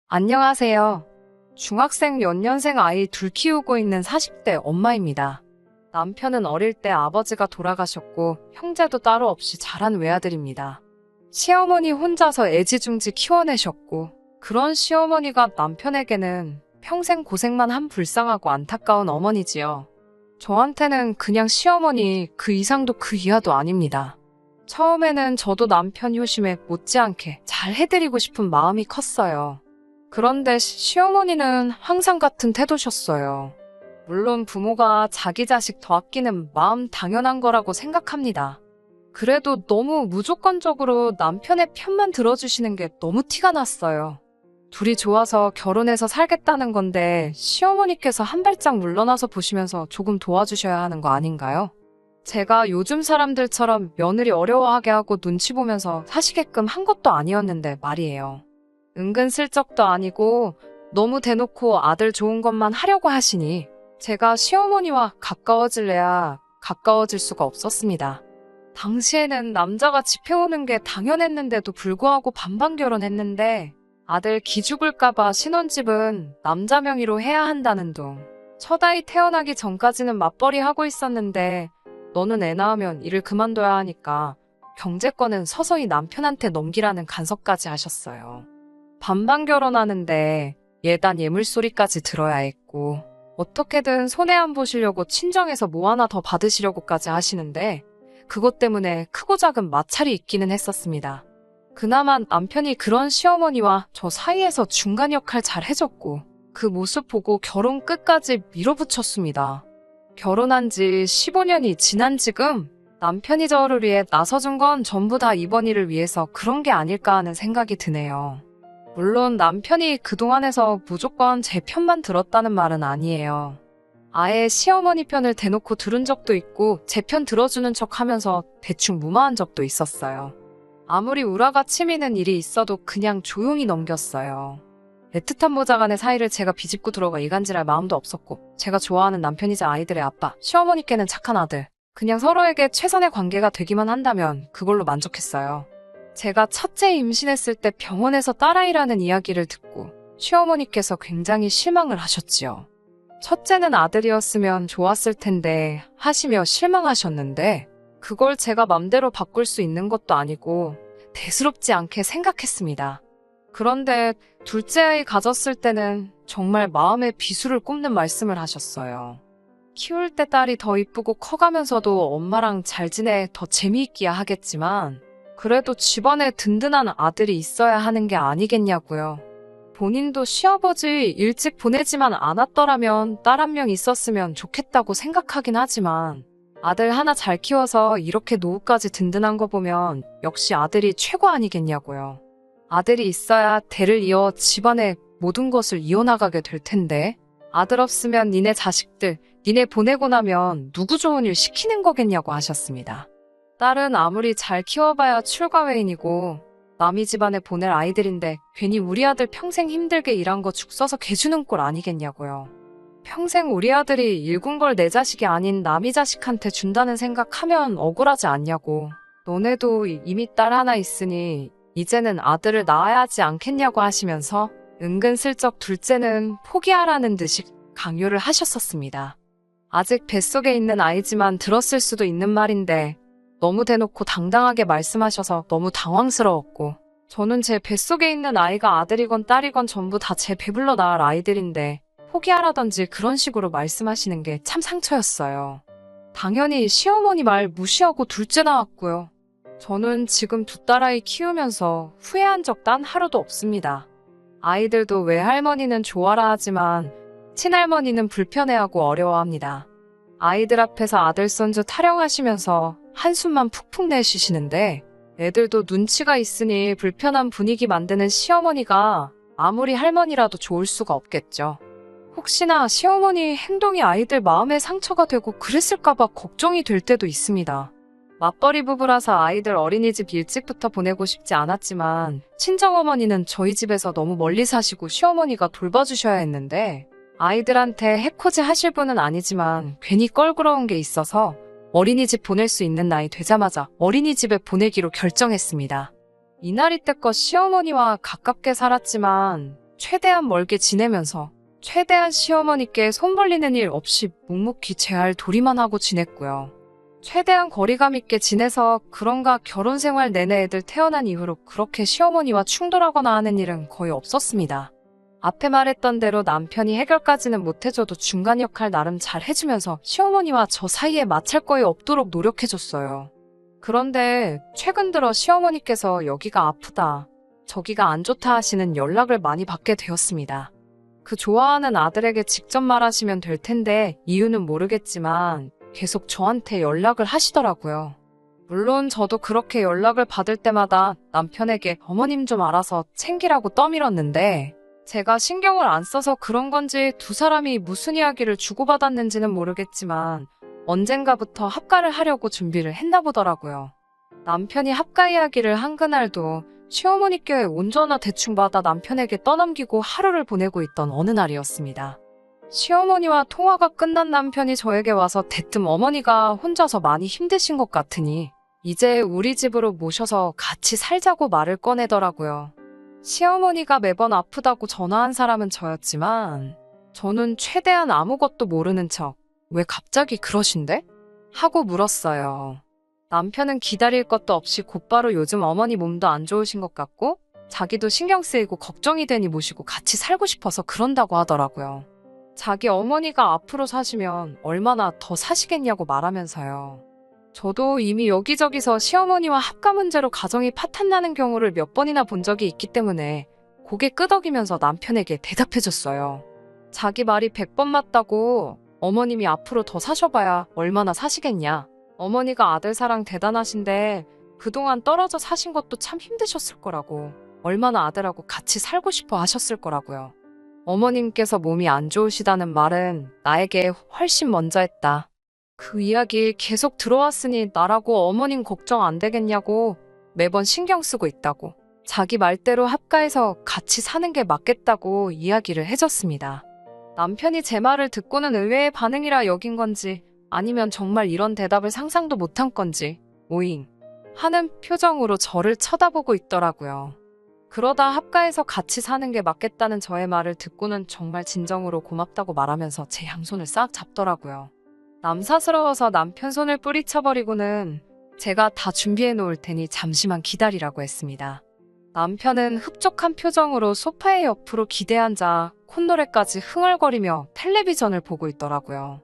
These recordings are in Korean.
안녕하세요. 중학생 연년생 아이 둘 키우고 있는 40대 엄마입니다. 남편은 어릴 때 아버지가 돌아가셨고 형제도 따로 없이 자란 외아들입니다. 시어머니 혼자서 애지중지 키워내셨고 그런 시어머니가 남편에게는 평생 고생만 한 불쌍하고 안타까운 어머니지요. 저한테는 그냥 시어머니 그 이상도 그 이하도 아닙니다. 처음에는 저도 남편 효심에 못지않게 잘 해드리고 싶은 마음이 컸어요. 그런데 시어머니는 항상 같은 태도셨어요. 물론 부모가 자기 자식 더 아끼는 마음 당연한 거라고 생각합니다. 그래도 너무 무조건적으로 남편의 편만 들어주시는 게 너무 티가 났어요. 둘이 좋아서 결혼해서 살겠다는 건데 시어머니께서 한 발짝 물러나서 보시면서 조금 도와주셔야 하는 거 아닌가요? 제가 요즘 사람들처럼 며느리 어려워하게 하고 눈치 보면서 사시게끔 한 것도 아니었는데 말이에요. 은근슬쩍도 아니고 너무 대놓고 아들 좋은 것만 하려고 하시니 제가 시어머니와 가까워질래야 가까워질 수가 없었습니다. 당시에는 남자가 집해오는 게 당연했는데도 불구하고 반반 결혼했는데 아들 기죽을까봐 신혼집은 남자 명의로 해야 한다는 둥. 첫 아이 태어나기 전까지는 맞벌이 하고 있었는데 너는 애 낳으면 일을 그만둬야 하니까 경제권은 서서히 남편한테 넘기라는 간섭까지 하셨어요. 반반 결혼하는데 예단 예물소리까지 들어야 했고 어떻게든 손해 안 보시려고 친정에서 뭐 하나 더 받으시려고까지 하시는데 그것 때문에 크고 작은 마찰이 있기는 했었습니다. 그나마 남편이 그런 시어머니와 저 사이에서 중간 역할 잘 해줬고 그 모습 보고 결혼 끝까지 밀어붙였습니다. 결혼한 지 15년이 지난 지금 남편이 저를 위해 나서준 건 전부 다 이번 일을 위해서 그런 게 아닐까 하는 생각이 드네요. 물론 남편이 그동안에서 무조건 제 편만 들었다는 말은 아니에요. 아예 시어머니 편을 대놓고 들은 적도 있고 제 편 들어주는 척 하면서 대충 무마한 적도 있었어요. 아무리 우라가 치미는 일이 있어도 그냥 조용히 넘겼어요. 애틋한 모자간의 사이를 제가 비집고 들어가 이간질할 마음도 없었고 제가 좋아하는 남편이자 아이들의 아빠, 시어머니께는 착한 아들, 그냥 서로에게 최선의 관계가 되기만 한다면 그걸로 만족했어요. 제가 첫째 임신했을 때 병원에서 딸아이라는 이야기를 듣고 시어머니께서 굉장히 실망을 하셨지요. 첫째는 아들이었으면 좋았을 텐데 하시며 실망하셨는데 그걸 제가 맘대로 바꿀 수 있는 것도 아니고 대수롭지 않게 생각했습니다. 그런데 둘째 아이 가졌을 때는 정말 마음에 비수를 꼽는 말씀을 하셨어요. 키울 때 딸이 더 이쁘고 커가면서도 엄마랑 잘 지내 더 재미있기야 하겠지만 그래도 집안에 든든한 아들이 있어야 하는 게 아니겠냐고요. 본인도 시아버지 일찍 보내지만 않았더라면 딸 한 명 있었으면 좋겠다고 생각하긴 하지만 아들 하나 잘 키워서 이렇게 노후까지 든든한 거 보면 역시 아들이 최고 아니겠냐고요. 아들이 있어야 대를 이어 집안의 모든 것을 이어나가게 될 텐데 아들 없으면 니네 자식들, 니네 보내고 나면 누구 좋은 일 시키는 거겠냐고 하셨습니다. 딸은 아무리 잘 키워봐야 출가회인이고 남이 집안에 보낼 아이들인데 괜히 우리 아들 평생 힘들게 일한 거 죽 써서 개주는 꼴 아니겠냐고요. 평생 우리 아들이 일군 걸 내 자식이 아닌 남이 자식한테 준다는 생각하면 억울하지 않냐고. 너네도 이미 딸 하나 있으니 이제는 아들을 낳아야 하지 않겠냐고 하시면서 은근슬쩍 둘째는 포기하라는 듯이 강요를 하셨었습니다. 아직 뱃속에 있는 아이지만 들었을 수도 있는 말인데 너무 대놓고 당당하게 말씀하셔서 너무 당황스러웠고 저는 제 뱃속에 있는 아이가 아들이건 딸이건 전부 다 제 배불러 낳을 아이들인데 포기하라던지 그런 식으로 말씀하시는 게 참 상처였어요. 당연히 시어머니 말 무시하고 둘째 낳았고요. 저는 지금 두 딸아이 키우면서 후회한 적 단 하루도 없습니다. 아이들도 외할머니는 좋아라 하지만 친할머니는 불편해하고 어려워합니다. 아이들 앞에서 아들 손주 타령하시면서 한숨만 푹푹 내쉬시는데 애들도 눈치가 있으니 불편한 분위기 만드는 시어머니가 아무리 할머니라도 좋을 수가 없겠죠. 혹시나 시어머니 행동이 아이들 마음에 상처가 되고 그랬을까봐 걱정이 될 때도 있습니다. 맞벌이 부부라서 아이들 어린이집 일찍부터 보내고 싶지 않았지만 친정어머니는 저희 집에서 너무 멀리 사시고 시어머니가 돌봐주셔야 했는데 아이들한테 해코지 하실 분은 아니지만 괜히 껄끄러운 게 있어서 어린이집 보낼 수 있는 나이 되자마자 어린이집에 보내기로 결정했습니다. 이날이 때껏 시어머니와 가깝게 살았지만 최대한 멀게 지내면서 최대한 시어머니께 손 벌리는 일 없이 묵묵히 제 할 도리만 하고 지냈고요. 최대한 거리감 있게 지내서 그런가 결혼 생활 내내 애들 태어난 이후로 그렇게 시어머니와 충돌하거나 하는 일은 거의 없었습니다. 앞에 말했던 대로 남편이 해결까지는 못해줘도 중간 역할 나름 잘 해주면서 시어머니와 저 사이에 마찰 거의 없도록 노력해줬어요. 그런데 최근 들어 시어머니께서 여기가 아프다, 저기가 안 좋다 하시는 연락을 많이 받게 되었습니다. 그 좋아하는 아들에게 직접 말하시면 될 텐데 이유는 모르겠지만 계속 저한테 연락을 하시더라고요. 물론 저도 그렇게 연락을 받을 때마다 남편에게 어머님 좀 알아서 챙기라고 떠밀었는데 제가 신경을 안 써서 그런 건지 두 사람이 무슨 이야기를 주고받았는지는 모르겠지만 언젠가부터 합가를 하려고 준비를 했나 보더라고요. 남편이 합가 이야기를 한 그날도 시어머니께 온전화 대충 받아 남편에게 떠넘기고 하루를 보내고 있던 어느 날이었습니다. 시어머니와 통화가 끝난 남편이 저에게 와서 대뜸 어머니가 혼자서 많이 힘드신 것 같으니 이제 우리 집으로 모셔서 같이 살자고 말을 꺼내더라고요. 시어머니가 매번 아프다고 전화한 사람은 저였지만 저는 최대한 아무것도 모르는 척 왜 갑자기 그러신데? 하고 물었어요. 남편은 기다릴 것도 없이 곧바로 요즘 어머니 몸도 안 좋으신 것 같고 자기도 신경 쓰이고 걱정이 되니 모시고 같이 살고 싶어서 그런다고 하더라고요. 자기 어머니가 앞으로 사시면 얼마나 더 사시겠냐고 말하면서요. 저도 이미 여기저기서 시어머니와 합가 문제로 가정이 파탄나는 경우를 몇 번이나 본 적이 있기 때문에 고개 끄덕이면서 남편에게 대답해줬어요. 자기 말이 100번 맞다고. 어머님이 앞으로 더 사셔봐야 얼마나 사시겠냐. 어머니가 아들 사랑 대단하신데 그동안 떨어져 사신 것도 참 힘드셨을 거라고. 얼마나 아들하고 같이 살고 싶어 하셨을 거라고요. 어머님께서 몸이 안 좋으시다는 말은 나에게 훨씬 먼저 했다. 그 이야기 계속 들어왔으니 나라고 어머님 걱정 안 되겠냐고 매번 신경 쓰고 있다고. 자기 말대로 합가해서 같이 사는 게 맞겠다고 이야기를 해줬습니다. 남편이 제 말을 듣고는 의외의 반응이라 여긴 건지 아니면 정말 이런 대답을 상상도 못한 건지 오잉 하는 표정으로 저를 쳐다보고 있더라고요. 그러다 합가해서 같이 사는 게 맞겠다는 저의 말을 듣고는 정말 진정으로 고맙다고 말하면서 제 양손을 싹 잡더라고요. 남사스러워서 남편 손을 뿌리쳐버리고는 제가 다 준비해 놓을 테니 잠시만 기다리라고 했습니다. 남편은 흡족한 표정으로 소파의 옆으로 기대앉아 콧노래까지 흥얼거리며 텔레비전을 보고 있더라고요.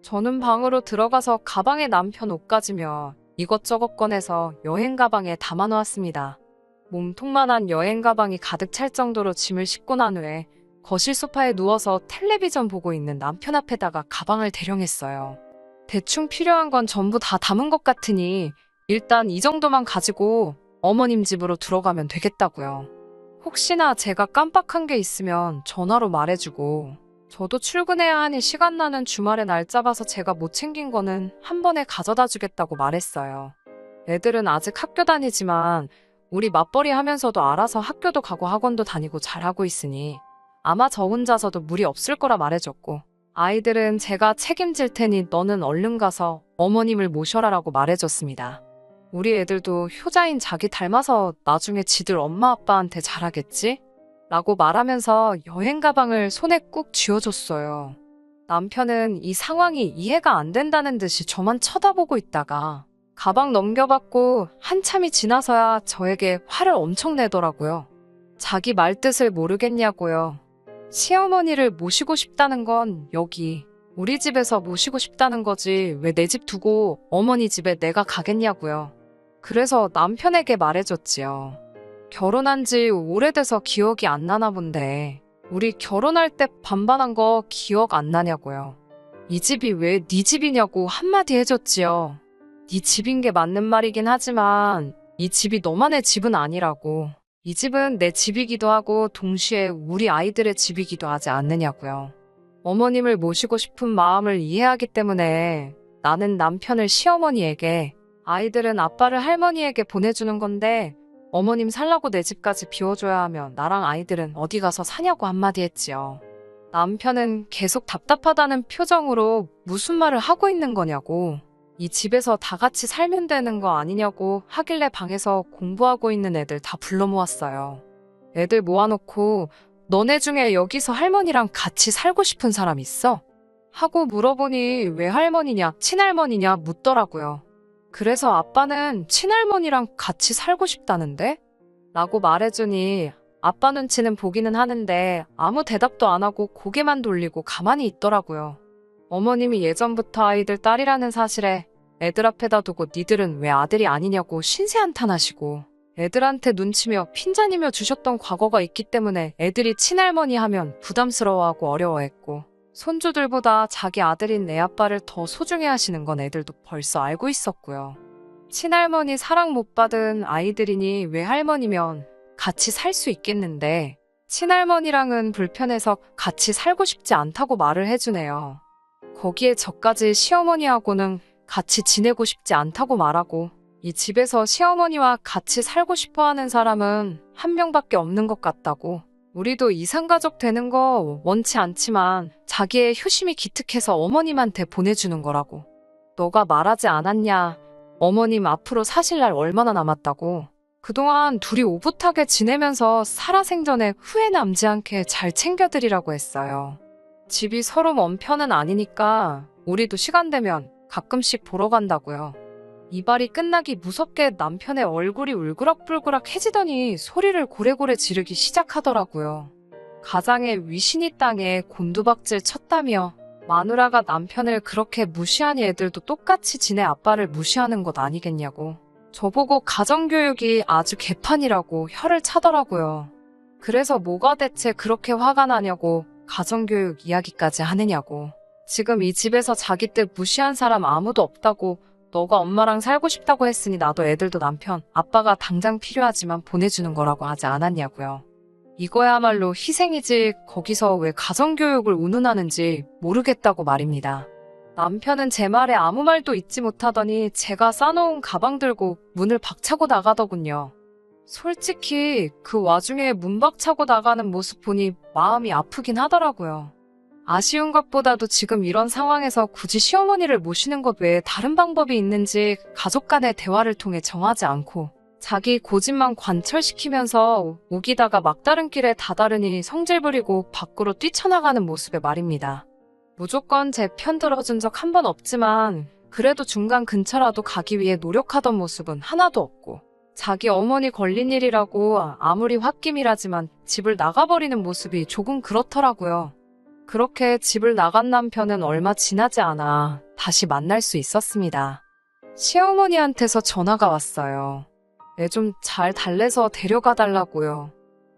저는 방으로 들어가서 가방에 남편 옷가지며 이것저것 꺼내서 여행 가방에 담아놓았습니다. 몸통만한 여행 가방이 가득 찰 정도로 짐을 싣고 난 후에 거실 소파에 누워서 텔레비전 보고 있는 남편 앞에다가 가방을 대령했어요. 대충 필요한 건 전부 다 담은 것 같으니 일단 이 정도만 가지고 어머님 집으로 들어가면 되겠다고요. 혹시나 제가 깜빡한 게 있으면 전화로 말해주고 저도 출근해야 하니 시간 나는 주말에 날 잡아서 제가 못 챙긴 거는 한 번에 가져다 주겠다고 말했어요. 애들은 아직 학교 다니지만 우리 맞벌이 하면서도 알아서 학교도 가고 학원도 다니고 잘하고 있으니 아마 저 혼자서도 무리 없을 거라 말해줬고 아이들은 제가 책임질 테니 너는 얼른 가서 어머님을 모셔라라고 말해줬습니다. 우리 애들도 효자인 자기 닮아서 나중에 지들 엄마 아빠한테 잘하겠지? 라고 말하면서 여행 가방을 손에 꾹 쥐어줬어요. 남편은 이 상황이 이해가 안 된다는 듯이 저만 쳐다보고 있다가 가방 넘겨받고 한참이 지나서야 저에게 화를 엄청 내더라고요. 자기 말뜻을 모르겠냐고요. 시어머니를 모시고 싶다는 건 여기 우리 집에서 모시고 싶다는 거지 왜 내 집 두고 어머니 집에 내가 가겠냐고요. 그래서 남편에게 말해줬지요. 결혼한 지 오래돼서 기억이 안 나나 본데 우리 결혼할 때 반반한 거 기억 안 나냐고요. 이 집이 왜 네 집이냐고 한마디 해줬지요. 네 집인 게 맞는 말이긴 하지만 이 집이 너만의 집은 아니라고. 이 집은 내 집이기도 하고 동시에 우리 아이들의 집이기도 하지 않느냐고요. 어머님을 모시고 싶은 마음을 이해하기 때문에 나는 남편을 시어머니에게 아이들은 아빠를 할머니에게 보내주는 건데 어머님 살라고 내 집까지 비워줘야 하면 나랑 아이들은 어디 가서 사냐고 한마디 했지요. 남편은 계속 답답하다는 표정으로 무슨 말을 하고 있는 거냐고 이 집에서 다 같이 살면 되는 거 아니냐고 하길래 방에서 공부하고 있는 애들 다 불러 모았어요. 애들 모아놓고 너네 중에 여기서 할머니랑 같이 살고 싶은 사람 있어? 하고 물어보니 왜 할머니냐, 친할머니냐 묻더라고요. 그래서 아빠는 친할머니랑 같이 살고 싶다는데? 라고 말해주니 아빠 눈치는 보기는 하는데 아무 대답도 안 하고 고개만 돌리고 가만히 있더라고요. 어머님이 예전부터 아이들 딸이라는 사실에 애들 앞에다 두고 니들은 왜 아들이 아니냐고 신세한탄하시고 애들한테 눈치며 핀잔이며 주셨던 과거가 있기 때문에 애들이 친할머니 하면 부담스러워하고 어려워했고 손주들보다 자기 아들인 내 아빠를 더 소중히 하시는 건 애들도 벌써 알고 있었고요. 친할머니 사랑 못 받은 아이들이니 왜 할머니면 같이 살 수 있겠는데 친할머니랑은 불편해서 같이 살고 싶지 않다고 말을 해주네요. 거기에 저까지 시어머니하고는 같이 지내고 싶지 않다고 말하고 이 집에서 시어머니와 같이 살고 싶어 하는 사람은 한 명밖에 없는 것 같다고 우리도 이상가족 되는 거 원치 않지만 자기의 효심이 기특해서 어머님한테 보내주는 거라고. 너가 말하지 않았냐? 어머님 앞으로 사실 날 얼마나 남았다고. 그동안 둘이 오붓하게 지내면서 살아생전에 후회 남지 않게 잘 챙겨드리라고 했어요. 집이 서로 먼 편은 아니니까 우리도 시간 되면 가끔씩 보러 간다고요. 이 말이 끝나기 무섭게 남편의 얼굴이 울그락불그락해지더니 소리를 고래고래 지르기 시작하더라고요. 가장의 위신이 땅에 곤두박질 쳤다며 마누라가 남편을 그렇게 무시하니 애들도 똑같이 지네 아빠를 무시하는 것 아니겠냐고. 저보고 가정교육이 아주 개판이라고 혀를 차더라고요. 그래서 뭐가 대체 그렇게 화가 나냐고 가정교육 이야기까지 하느냐고. 지금 이 집에서 자기 뜻 무시한 사람 아무도 없다고. 너가 엄마랑 살고 싶다고 했으니 나도 애들도 남편, 아빠가 당장 필요하지만 보내주는 거라고 하지 않았냐고요. 이거야말로 희생이지 거기서 왜 가정교육을 운운하는지 모르겠다고 말입니다. 남편은 제 말에 아무 말도 잊지 못하더니 제가 싸놓은 가방 들고 문을 박차고 나가더군요. 솔직히 그 와중에 문 박차고 나가는 모습 보니 마음이 아프긴 하더라고요. 아쉬운 것보다도 지금 이런 상황에서 굳이 시어머니를 모시는 것 외에 다른 방법이 있는지 가족 간의 대화를 통해 정하지 않고 자기 고집만 관철시키면서 우기다가 막다른 길에 다다르니 성질 부리고 밖으로 뛰쳐나가는 모습에 말입니다. 무조건 제 편 들어준 적 한 번 없지만 그래도 중간 근처라도 가기 위해 노력하던 모습은 하나도 없고 자기 어머니 걸린 일이라고 아무리 홧김이라지만 집을 나가버리는 모습이 조금 그렇더라고요. 그렇게 집을 나간 남편은 얼마 지나지 않아 다시 만날 수 있었습니다. 시어머니한테서 전화가 왔어요. 애 좀 잘 달래서 데려가 달라고요.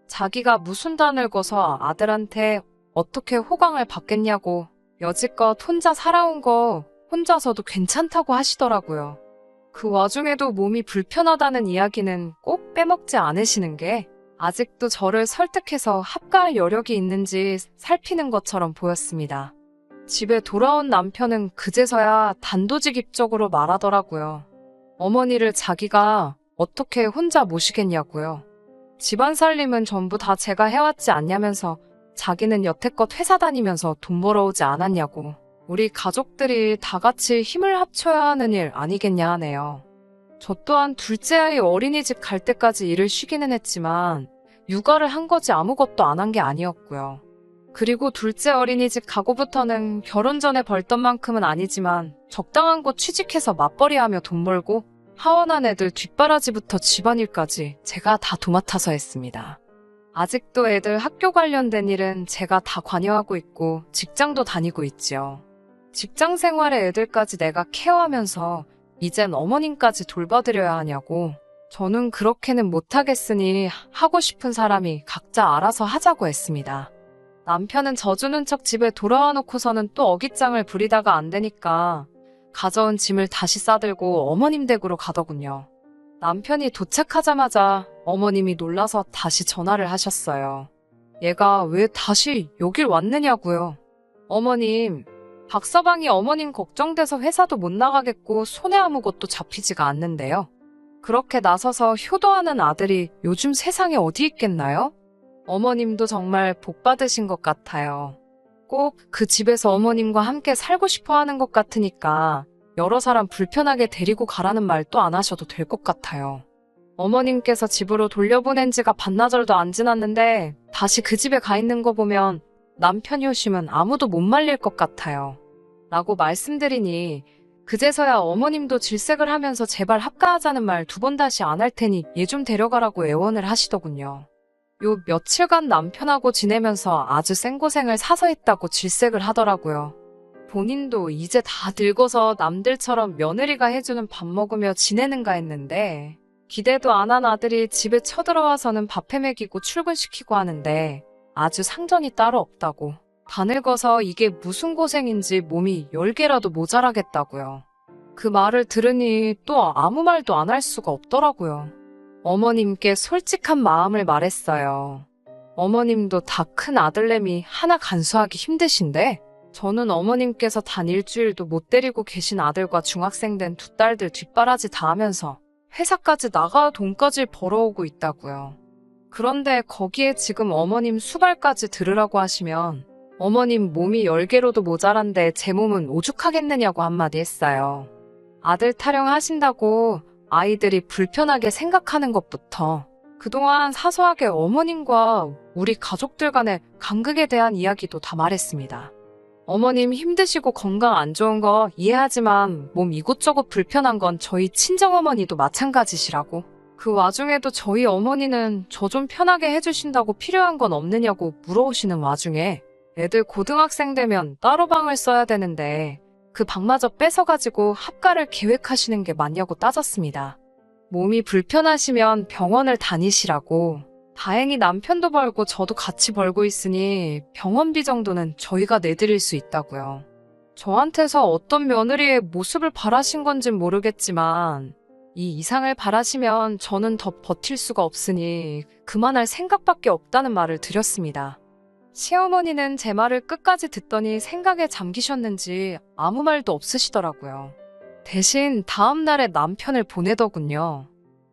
자기가 무슨 단을 거서 아들한테 어떻게 호강을 받겠냐고 여지껏 혼자 살아온 거 혼자서도 괜찮다고 하시더라고요. 그 와중에도 몸이 불편하다는 이야기는 꼭 빼먹지 않으시는 게 아직도 저를 설득해서 합갈 여력이 있는지 살피는 것처럼 보였습니다. 집에 돌아온 남편은 그제서야 단도직입적으로 말하더라고요. 어머니를 자기가 어떻게 혼자 모시겠냐고요. 집안 살림은 전부 다 제가 해왔지 않냐면서 자기는 여태껏 회사 다니면서 돈 벌어오지 않았냐고. 우리 가족들이 다 같이 힘을 합쳐야 하는 일 아니겠냐 하네요. 저 또한 둘째 아이 어린이집 갈 때까지 일을 쉬기는 했지만 육아를 한 거지 아무것도 안 한 게 아니었고요. 그리고 둘째 어린이집 가고부터는 결혼 전에 벌던 만큼은 아니지만 적당한 곳 취직해서 맞벌이하며 돈 벌고 하원한 애들 뒷바라지부터 집안일까지 제가 다 도맡아서 했습니다. 아직도 애들 학교 관련된 일은 제가 다 관여하고 있고 직장도 다니고 있지요. 직장 생활에 애들까지 내가 케어하면서 이젠 어머님까지 돌봐드려야 하냐고. 저는 그렇게는 못하겠으니 하고 싶은 사람이 각자 알아서 하자고 했습니다. 남편은 져주는 척 집에 돌아와 놓고서는 또 어깃장을 부리다가 안 되니까 가져온 짐을 다시 싸들고 어머님 댁으로 가더군요. 남편이 도착하자마자 어머님이 놀라서 다시 전화를 하셨어요. 얘가 왜 다시 여길 왔느냐고요. 어머님, 박서방이 어머님 걱정돼서 회사도 못 나가겠고 손에 아무것도 잡히지가 않는데요. 그렇게 나서서 효도하는 아들이 요즘 세상에 어디 있겠나요? 어머님도 정말 복 받으신 것 같아요. 꼭 그 집에서 어머님과 함께 살고 싶어 하는 것 같으니까 여러 사람 불편하게 데리고 가라는 말도 안 하셔도 될 것 같아요. 어머님께서 집으로 돌려보낸 지가 반나절도 안 지났는데 다시 그 집에 가 있는 거 보면 남편이 오시면 아무도 못 말릴 것 같아요. 라고 말씀드리니 그제서야 어머님도 질색을 하면서 제발 합가하자는 말 2번 다시 안 할 테니 얘 좀 데려가라고 애원을 하시더군요. 요 며칠간 남편하고 지내면서 아주 생고생을 사서 했다고 질색을 하더라고요. 본인도 이제 다 늙어서 남들처럼 며느리가 해주는 밥 먹으며 지내는가 했는데 기대도 안 한 아들이 집에 쳐들어와서는 밥해 먹이고 출근시키고 하는데 아주 상전이 따로 없다고. 다 늙어서 이게 무슨 고생인지 몸이 10개라도 모자라겠다고요. 그 말을 들으니 또 아무 말도 안 할 수가 없더라고요. 어머님께 솔직한 마음을 말했어요. 어머님도 다 큰 아들내미 하나 간수하기 힘드신데 저는 어머님께서 단 일주일도 못 데리고 계신 아들과 중학생 된 2딸들 뒷바라지 다 하면서 회사까지 나가 돈까지 벌어오고 있다고요. 그런데 거기에 지금 어머님 수발까지 들으라고 하시면 어머님 몸이 10개로도 모자란데 제 몸은 오죽하겠느냐고 한마디 했어요. 아들 타령하신다고 아이들이 불편하게 생각하는 것부터 그동안 사소하게 어머님과 우리 가족들 간의 간극에 대한 이야기도 다 말했습니다. 어머님 힘드시고 건강 안 좋은 거 이해하지만 몸 이곳저곳 불편한 건 저희 친정어머니도 마찬가지시라고. 그 와중에도 저희 어머니는 저 좀 편하게 해주신다고 필요한 건 없느냐고 물어오시는 와중에 애들 고등학생 되면 따로 방을 써야 되는데 그 방마저 뺏어가지고 합가를 계획하시는 게 맞냐고 따졌습니다. 몸이 불편하시면 병원을 다니시라고. 다행히 남편도 벌고 저도 같이 벌고 있으니 병원비 정도는 저희가 내드릴 수 있다고요. 저한테서 어떤 며느리의 모습을 바라신 건진 모르겠지만 이 이상을 바라시면 저는 더 버틸 수가 없으니 그만할 생각밖에 없다는 말을 드렸습니다. 시어머니는 제 말을 끝까지 듣더니 생각에 잠기셨는지 아무 말도 없으시더라고요. 대신 다음 날에 남편을 보내더군요.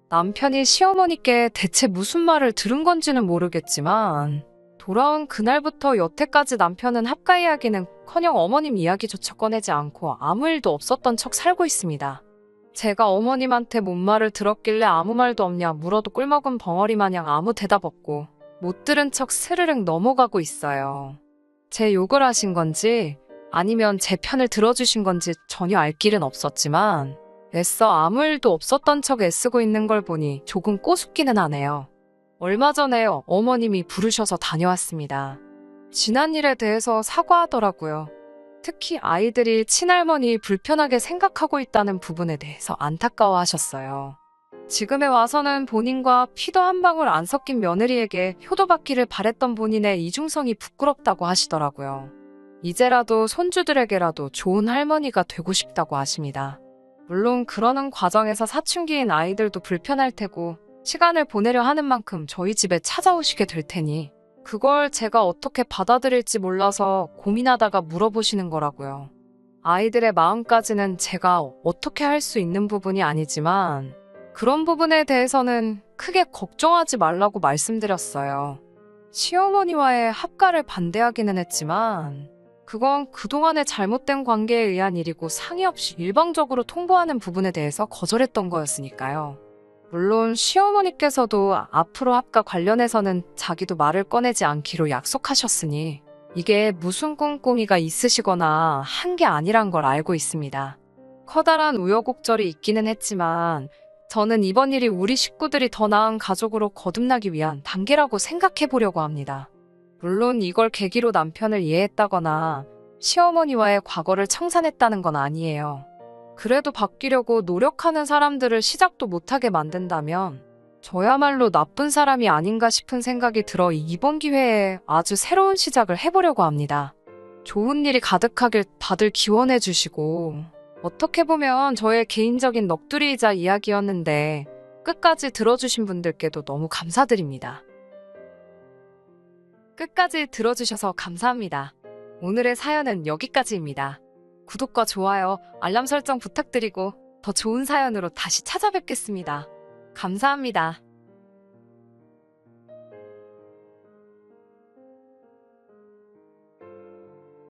남편이 시어머니께 대체 무슨 말을 들은 건지는 모르겠지만 돌아온 그날부터 여태까지 남편은 합가 이야기는커녕 어머님 이야기조차 꺼내지 않고 아무 일도 없었던 척 살고 있습니다. 제가 어머님한테 뭔 말을 들었길래 아무 말도 없냐 물어도 꿀먹은 벙어리 마냥 아무 대답 없고 못 들은 척 스르륵 넘어가고 있어요. 제 욕을 하신 건지 아니면 제 편을 들어주신 건지 전혀 알 길은 없었지만 애써 아무 일도 없었던 척 애쓰고 있는 걸 보니 조금 꼬숩기는 하네요. 얼마 전에 어머님이 부르셔서 다녀왔습니다. 지난 일에 대해서 사과하더라고요. 특히 아이들이 친할머니 불편하게 생각하고 있다는 부분에 대해서 안타까워하셨어요. 지금에 와서는 본인과 피도 한 방울 안 섞인 며느리에게 효도받기를 바랬던 본인의 이중성이 부끄럽다고 하시더라고요. 이제라도 손주들에게라도 좋은 할머니가 되고 싶다고 하십니다. 물론 그러는 과정에서 사춘기인 아이들도 불편할 테고 시간을 보내려 하는 만큼 저희 집에 찾아오시게 될 테니 그걸 제가 어떻게 받아들일지 몰라서 고민하다가 물어보시는 거라고요. 아이들의 마음까지는 제가 어떻게 할 수 있는 부분이 아니지만 그런 부분에 대해서는 크게 걱정하지 말라고 말씀드렸어요. 시어머니와의 합가를 반대하기는 했지만 그건 그동안의 잘못된 관계에 의한 일이고 상의 없이 일방적으로 통보하는 부분에 대해서 거절했던 거였으니까요. 물론 시어머니께서도 앞으로 합가 관련해서는 자기도 말을 꺼내지 않기로 약속하셨으니 이게 무슨 꿍꿍이가 있으시거나 한 게 아니란 걸 알고 있습니다. 커다란 우여곡절이 있기는 했지만 저는 이번 일이 우리 식구들이 더 나은 가족으로 거듭나기 위한 단계라고 생각해 보려고 합니다. 물론 이걸 계기로 남편을 이해했다거나 시어머니와의 과거를 청산했다는 건 아니에요. 그래도 바뀌려고 노력하는 사람들을 시작도 못하게 만든다면 저야말로 나쁜 사람이 아닌가 싶은 생각이 들어 이번 기회에 아주 새로운 시작을 해보려고 합니다. 좋은 일이 가득하길 다들 기원해 주시고 어떻게 보면 저의 개인적인 넋두리이자 이야기였는데 끝까지 들어주신 분들께도 너무 감사드립니다. 끝까지 들어주셔서 감사합니다. 오늘의 사연은 여기까지입니다. 구독과 좋아요, 알람 설정 부탁드리고 더 좋은 사연으로 다시 찾아뵙겠습니다. 감사합니다.